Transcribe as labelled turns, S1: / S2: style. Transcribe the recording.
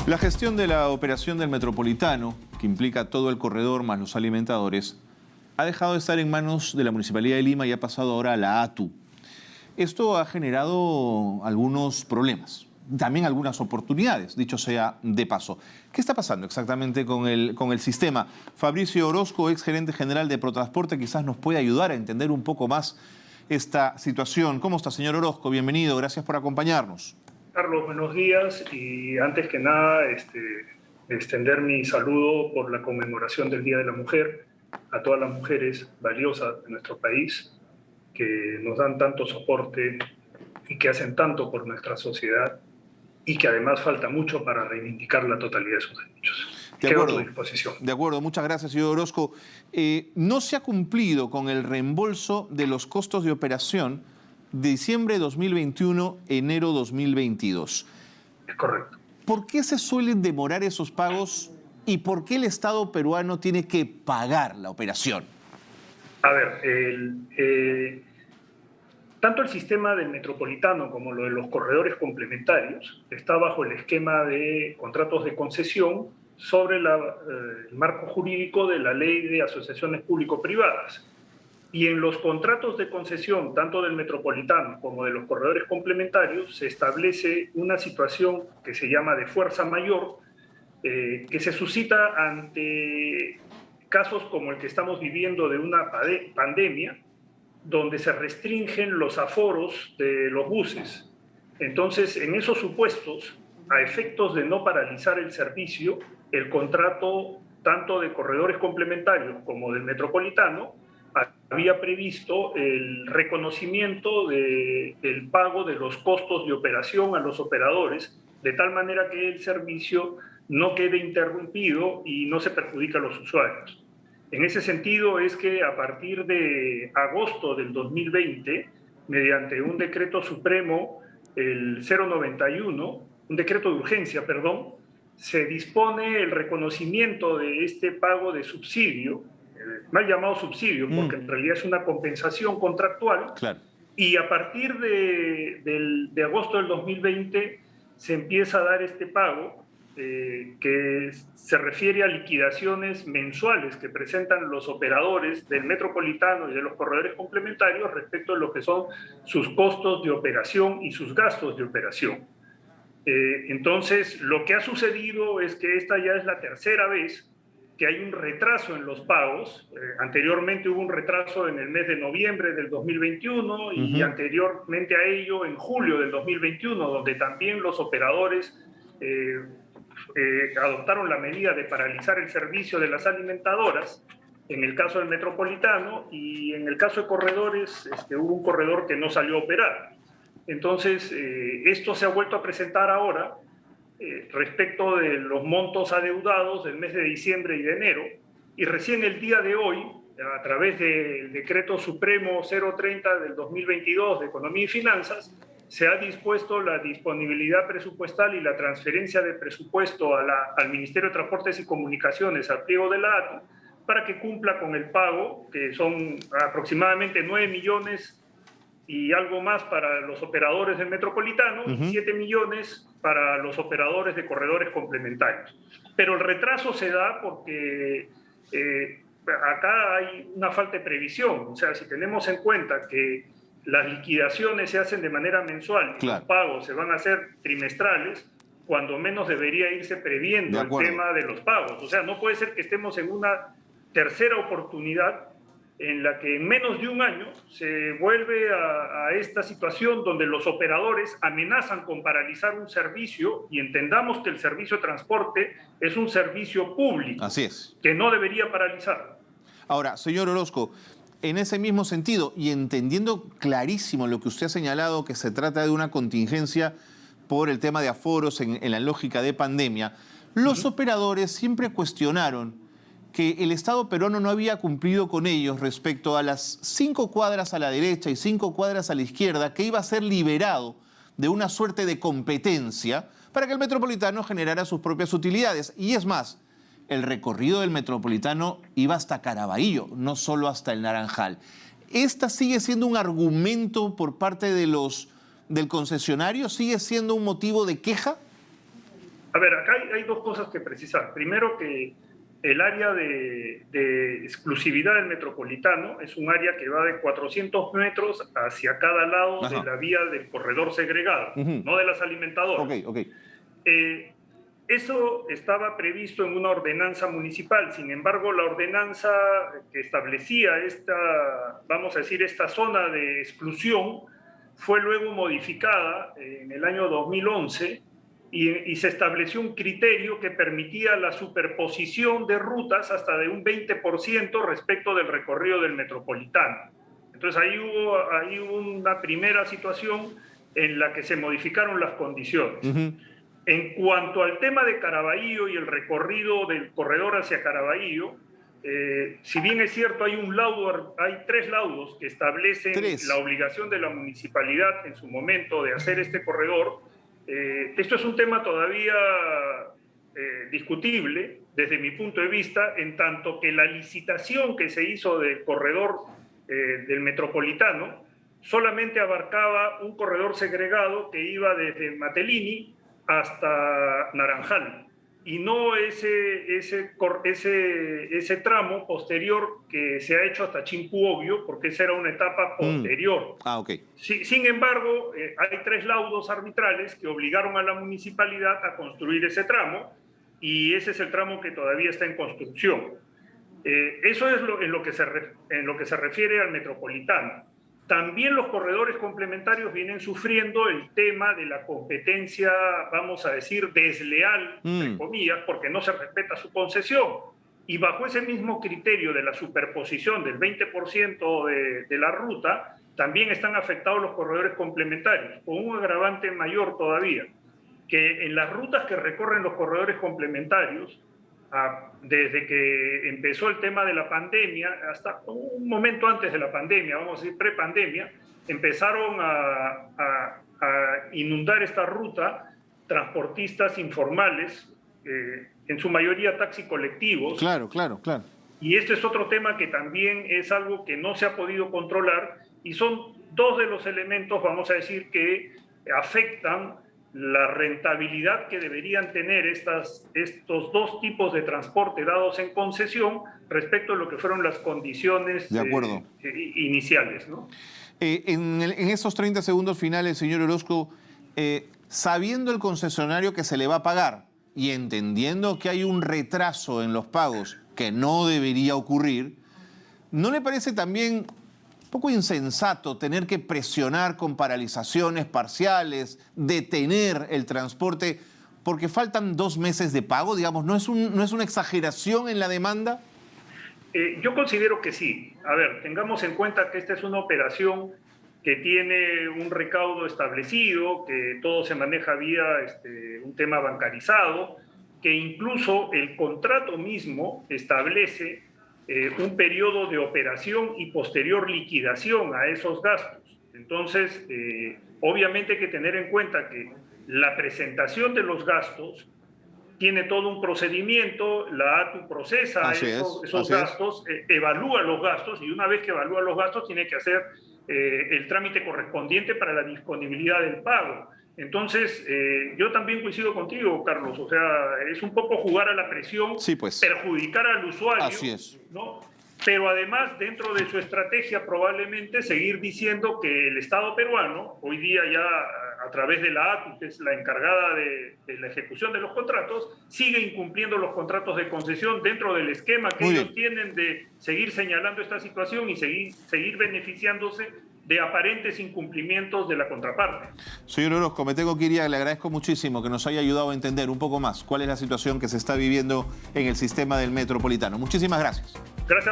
S1: La gestión de la operación del Metropolitano, que implica todo el corredor más los alimentadores, ha dejado de estar en manos de la Municipalidad de Lima y ha pasado ahora a la ATU. Esto ha generado algunos problemas, también algunas oportunidades, dicho sea de paso. ¿Qué está pasando exactamente con el sistema? Fabricio Orozco, ex gerente general de Protransporte, quizás nos puede ayudar a entender un poco más esta situación. ¿Cómo está, señor Orozco? Bienvenido, gracias por acompañarnos.
S2: Carlos, buenos días y antes que nada extender mi saludo por la conmemoración del Día de la Mujer a todas las mujeres valiosas de nuestro país que nos dan tanto soporte y que hacen tanto por nuestra sociedad y que además falta mucho para reivindicar la totalidad de sus derechos. Quedo a tu disposición.
S1: De acuerdo, muchas gracias, señor Orozco. No se ha cumplido con el reembolso de los costos de operación de diciembre 2021, enero 2022.
S2: Es correcto.
S1: ¿Por qué se suelen demorar esos pagos y por qué el Estado peruano tiene que pagar la operación?
S2: A ver, tanto el sistema del Metropolitano como lo de los corredores complementarios está bajo el esquema de contratos de concesión sobre el marco jurídico de la Ley de Asociaciones Público-Privadas. Y en los contratos de concesión, tanto del Metropolitano como de los corredores complementarios, se establece una situación que se llama de fuerza mayor, que se suscita ante casos como el que estamos viviendo de una pandemia, donde se restringen los aforos de los buses. Entonces, en esos supuestos, a efectos de no paralizar el servicio, el contrato tanto de corredores complementarios como del Metropolitano había previsto el reconocimiento del pago de los costos de operación a los operadores, de tal manera que el servicio no quede interrumpido y no se perjudique a los usuarios. En ese sentido es que a partir de agosto del 2020, mediante un decreto supremo, el 091, un decreto de urgencia, perdón, se dispone el reconocimiento de este pago de subsidio, mal llamado subsidio, porque en realidad es una compensación contractual.
S1: Claro.
S2: Y a partir de agosto del 2020 se empieza a dar este pago que se refiere a liquidaciones mensuales que presentan los operadores del Metropolitano y de los corredores complementarios respecto a lo que son sus costos de operación y sus gastos de operación. Entonces, lo que ha sucedido es que esta ya es la tercera vez que hay un retraso en los pagos. Anteriormente hubo un retraso en el mes de noviembre del 2021 y anteriormente a ello en julio del 2021, donde también los operadores adoptaron la medida de paralizar el servicio de las alimentadoras, en el caso del Metropolitano, y en el caso de corredores hubo un corredor que no salió a operar. Entonces, esto se ha vuelto a presentar ahora, respecto de los montos adeudados del mes de diciembre y de enero, y recién el día de hoy, a través del Decreto Supremo 030 del 2022 de Economía y Finanzas, se ha dispuesto la disponibilidad presupuestal y la transferencia de presupuesto al Ministerio de Transportes y Comunicaciones, al pliego de la ATU, para que cumpla con el pago, que son aproximadamente 9 millones y algo más para los operadores del Metropolitano y 7 millones para los operadores de corredores complementarios. Pero el retraso se da porque acá hay una falta de previsión. O sea, si tenemos en cuenta que las liquidaciones se hacen de manera mensual y los pagos se van a hacer trimestrales, cuando menos debería irse previendo el tema de los pagos. O sea, no puede ser que estemos en una tercera oportunidad en la que en menos de un año se vuelve a esta situación donde los operadores amenazan con paralizar un servicio, y entendamos que el servicio de transporte es un servicio público.
S1: Así es.
S2: Que no debería paralizar.
S1: Ahora, señor Orozco, en ese mismo sentido y entendiendo clarísimo lo que usted ha señalado, que se trata de una contingencia por el tema de aforos en la lógica de pandemia, los operadores siempre cuestionaron que el Estado peruano no había cumplido con ellos respecto a las 5 cuadras a la derecha y 5 cuadras a la izquierda, que iba a ser liberado de una suerte de competencia para que el Metropolitano generara sus propias utilidades. Y es más, el recorrido del Metropolitano iba hasta Caraballo, no solo hasta el Naranjal. ¿Esta sigue siendo un argumento por parte del concesionario? ¿Sigue siendo un motivo de queja?
S2: A ver, acá hay dos cosas que precisar. Primero, que el área de exclusividad del metropolitano es un área que va de 400 metros hacia cada lado de la vía del corredor segregado, no de las alimentadoras. Eso estaba previsto en una ordenanza municipal. Sin embargo, la ordenanza que establecía vamos a decir, esta zona de exclusión fue luego modificada en el año 2011 y se estableció un criterio que permitía la superposición de rutas hasta de un 20% respecto del recorrido del metropolitano. Entonces ahí hubo una primera situación en la que se modificaron las condiciones. En cuanto al tema de Caraballo y el recorrido del corredor hacia Caraballo, si bien es cierto, hay 3 laudos que establecen la obligación de la municipalidad en su momento de hacer este corredor. Esto es un tema todavía discutible desde mi punto de vista, en tanto que la licitación que se hizo del corredor del metropolitano solamente abarcaba un corredor segregado que iba desde Matelini hasta Naranjal, y no ese tramo posterior que se ha hecho hasta Chimpuobio, porque esa era una etapa posterior. Sin embargo, hay 3 laudos arbitrales que obligaron a la municipalidad a construir ese tramo, y ese es el tramo que todavía está en construcción. Eso es en lo que se refiere al metropolitano. También los corredores complementarios vienen sufriendo el tema de la competencia, vamos a decir, desleal, entre comillas, porque no se respeta su concesión. Y bajo ese mismo criterio de la superposición del 20% de la ruta, también están afectados los corredores complementarios, con un agravante mayor todavía, que en las rutas que recorren los corredores complementarios, desde que empezó el tema de la pandemia, hasta un momento antes de la pandemia, vamos a decir prepandemia, empezaron a inundar esta ruta transportistas informales, en su mayoría taxi colectivos.
S1: Claro.
S2: Y este es otro tema que también es algo que no se ha podido controlar, y son 2 de los elementos, vamos a decir, que afectan la rentabilidad que deberían tener estos 2 tipos de transporte dados en concesión respecto a lo que fueron las condiciones iniciales, ¿no?
S1: En esos 30 segundos finales, señor Orozco, sabiendo el concesionario que se le va a pagar y entendiendo que hay un retraso en los pagos que no debería ocurrir, ¿no le parece también un poco insensato tener que presionar con paralizaciones parciales, detener el transporte, porque faltan 2 meses de pago? Digamos, ¿no es una exageración en la demanda?
S2: Yo considero que sí. A ver, tengamos en cuenta que esta es una operación que tiene un recaudo establecido, que todo se maneja vía un tema bancarizado, que incluso el contrato mismo establece un periodo de operación y posterior liquidación a esos gastos. Entonces, obviamente hay que tener en cuenta que la presentación de los gastos tiene todo un procedimiento, la ATU procesa esos gastos, evalúa los gastos, y una vez que evalúa los gastos tiene que hacer el trámite correspondiente para la disponibilidad del pago. Entonces, yo también coincido contigo, Carlos. O sea, es un poco jugar a la presión, perjudicar al usuario, ¿no? Pero además, dentro de su estrategia, probablemente seguir diciendo que el Estado peruano, hoy día ya a través de la ATU, que es la encargada de la ejecución de los contratos, sigue incumpliendo los contratos de concesión dentro del esquema que ellos tienen de seguir señalando esta situación y seguir beneficiándose de aparentes incumplimientos de la contraparte.
S1: Señor Orozco, me tengo que ir. Le agradezco muchísimo que nos haya ayudado a entender un poco más cuál es la situación que se está viviendo en el sistema del metropolitano. Muchísimas gracias.
S2: Gracias.